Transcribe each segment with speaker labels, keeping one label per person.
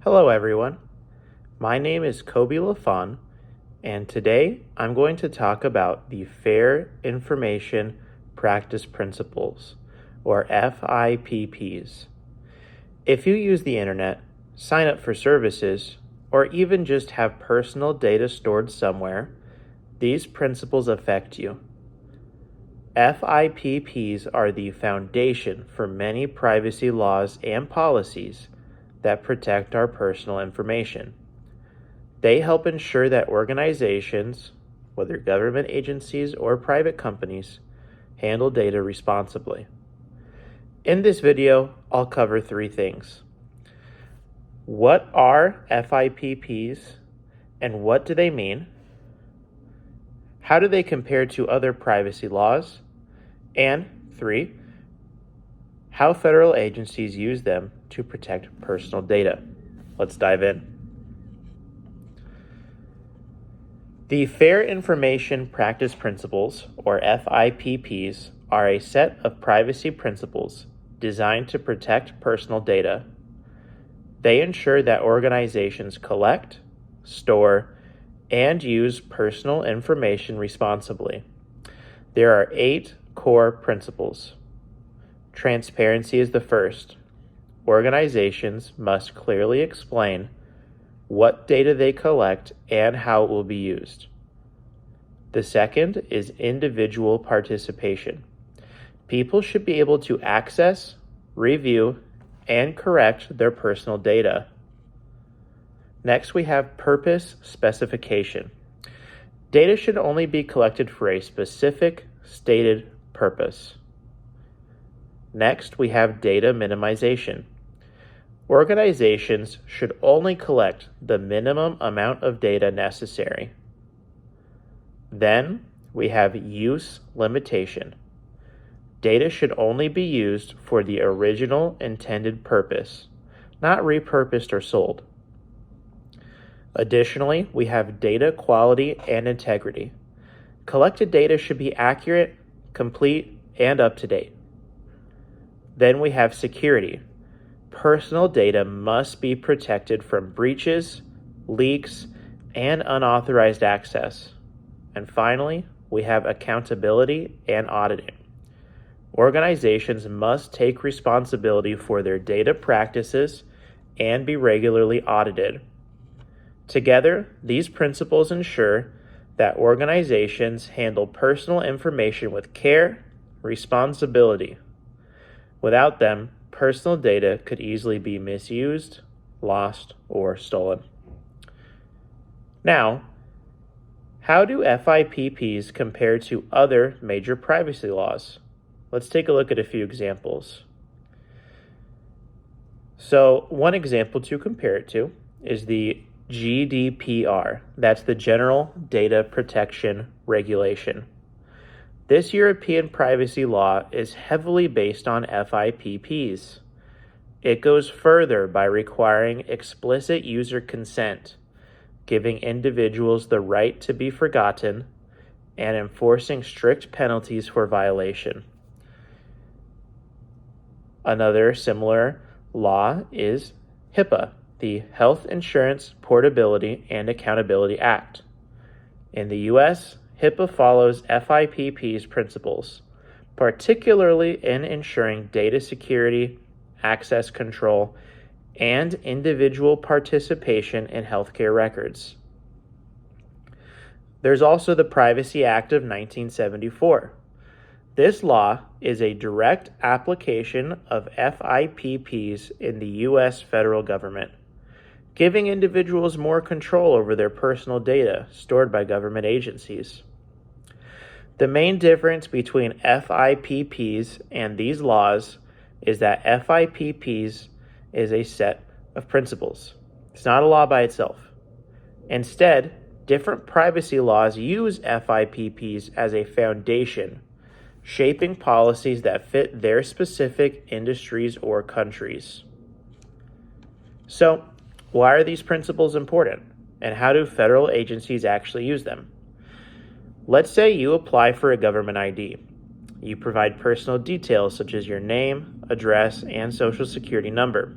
Speaker 1: Hello everyone, my name is Koby LaFon, and today I'm going to talk about the Fair Information Practice Principles, or FIPPs. If you use the internet, sign up for services, or even just have personal data stored somewhere, these principles affect you. FIPPs are the foundation for many privacy laws and policies that protect our personal information. They help ensure that organizations, whether government agencies or private companies, handle data responsibly. In this video, I'll cover three things. What are FIPPs and what do they mean? How do they compare to other privacy laws? And 3, how federal agencies use them to protect personal data. Let's dive in. The Fair Information Practice Principles, or FIPPs, are a set of privacy principles designed to protect personal data. They ensure that organizations collect, store, and use personal information responsibly. There are 8 core principles. Transparency is the first. Organizations must clearly explain what data they collect and how it will be used. The second is individual participation. People should be able to access, review, and correct their personal data. Next, we have purpose specification. Data should only be collected for a specific stated purpose. Next, we have data minimization. Organizations should only collect the minimum amount of data necessary. Then, we have use limitation. Data should only be used for the original intended purpose, not repurposed or sold. Additionally, we have data quality and integrity. Collected data should be accurate, complete, and up to date. Then we have security. Personal data must be protected from breaches, leaks, and unauthorized access. And finally, we have accountability and auditing. Organizations must take responsibility for their data practices and be regularly audited. Together, these principles ensure that organizations handle personal information with care, responsibility. Without them, personal data could easily be misused, lost, or stolen. Now, how do FIPPs compare to other major privacy laws? Let's take a look at a few examples. So, one example to compare it to is the GDPR. That's the General Data Protection Regulation. This European privacy law is heavily based on FIPPs. It goes further by requiring explicit user consent, giving individuals the right to be forgotten, and enforcing strict penalties for violation. Another similar law is HIPAA, the Health Insurance Portability and Accountability Act. In the U.S., HIPAA follows FIPP's principles, particularly in ensuring data security, access control, and individual participation in healthcare records. There's also the Privacy Act of 1974. This law is a direct application of FIPPs in the U.S. federal government, giving individuals more control over their personal data stored by government agencies. The main difference between FIPPs and these laws is that FIPPs is a set of principles. It's not a law by itself. Instead, different privacy laws use FIPPs as a foundation, shaping policies that fit their specific industries or countries. So, why are these principles important, and how do federal agencies actually use them? Let's say you apply for a government ID. You provide personal details such as your name, address, and social security number.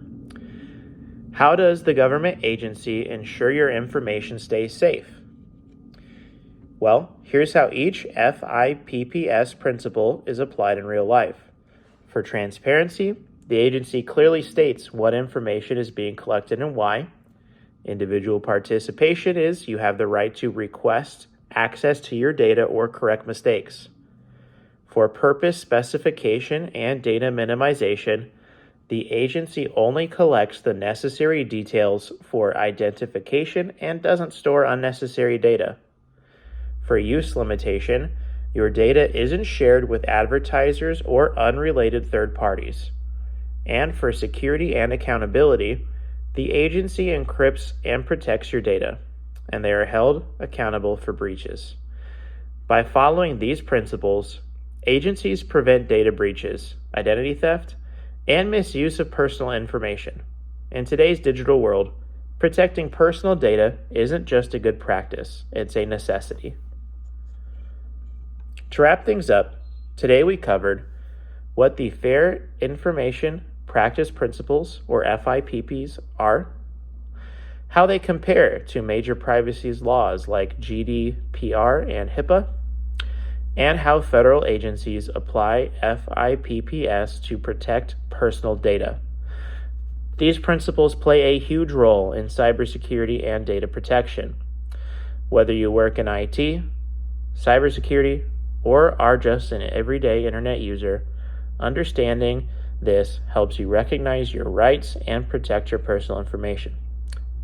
Speaker 1: How does the government agency ensure your information stays safe? Well, here's how each FIPPs principle is applied in real life. For transparency, the agency clearly states what information is being collected and why. Individual participation is you have the right to request access to your data or correct mistakes. For purpose specification and data minimization, the agency only collects the necessary details for identification and doesn't store unnecessary data. For use limitation, your data isn't shared with advertisers or unrelated third parties. And for security and accountability, the agency encrypts and protects your data, and they are held accountable for breaches. By following these principles, agencies prevent data breaches, identity theft, and misuse of personal information. In today's digital world, protecting personal data isn't just a good practice, it's a necessity. To wrap things up, today we covered what the Fair Information Practice Principles, or FIPPs, are, how they compare to major privacy laws like GDPR and HIPAA, and how federal agencies apply FIPPs to protect personal data. These principles play a huge role in cybersecurity and data protection. Whether you work in IT, cybersecurity, or are just an everyday internet user, understanding this helps you recognize your rights and protect your personal information.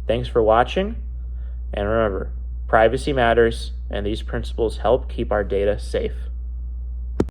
Speaker 1: Thanks for watching, and remember, privacy matters, and these principles help keep our data safe.